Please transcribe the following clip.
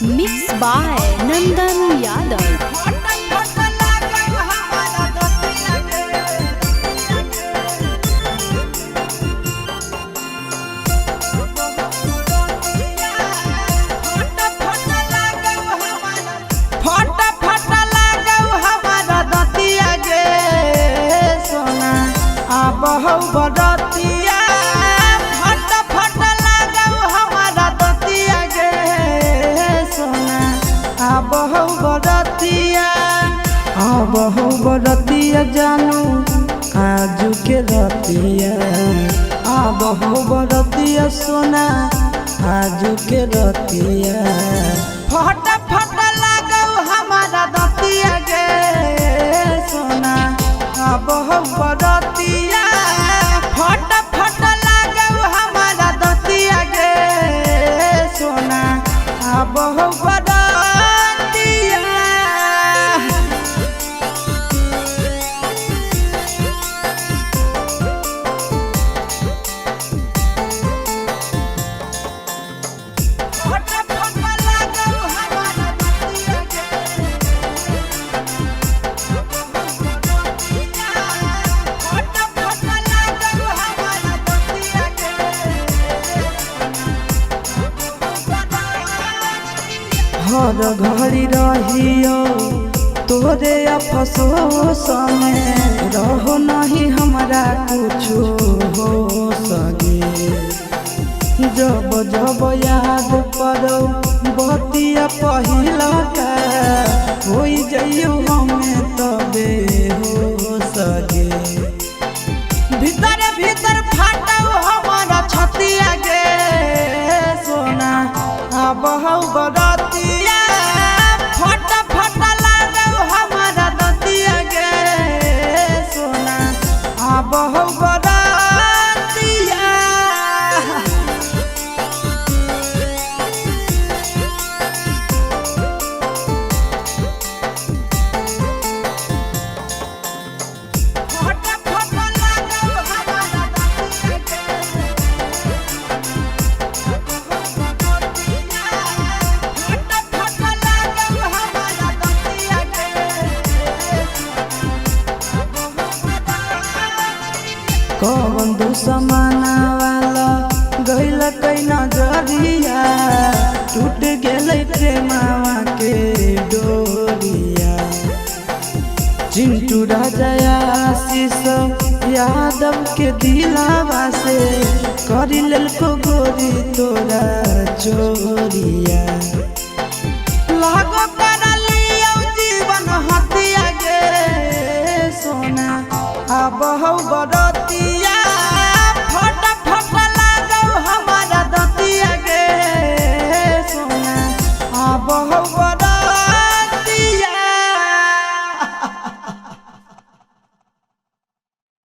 Mixed by Nandan Yadav. बहु बरतिया फट फट लागौ हमारा दतिया गे सोना बहु बरतिया जानू आजू के रतिया बहु बरतिया सोना आजू के रतिया फट फट लागौ हमारा दतिया गे सोना बहु बरतिया फट फट लागौ हमारा दतिया गे सोना बहु बरतिया हर घड़ी रहियो तोरे अफसोस में रहो नहीं हमारा कुछ हो सके जब जब याद पड़ो बतिया पहिला का हो जाइयो हमें तबे हो सके भीतर भीतर फाटो हमारा छतिया गे सोना बहु बरतिया फट फट लागौ हमारा दतिया गे सोना बहु बरतिया कौन दुश्मना वाला गइल कई नजरिया टूट गेलै प्रेमावा के डोरिया चिंटू राजा आशीष यादव के दिलावा से करी लेलको गोरी तोरा चोरिया लागो करलियो जीवन हतिया गे सोना बहु बरतिया फट फट लागौ हमारा दतिया गे सोना बहु